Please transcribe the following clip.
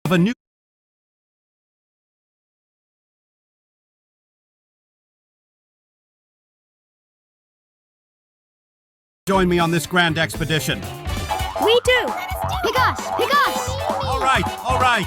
of a new... Join me on this grand expedition. We do! Pick us! Pick us! All right, all right.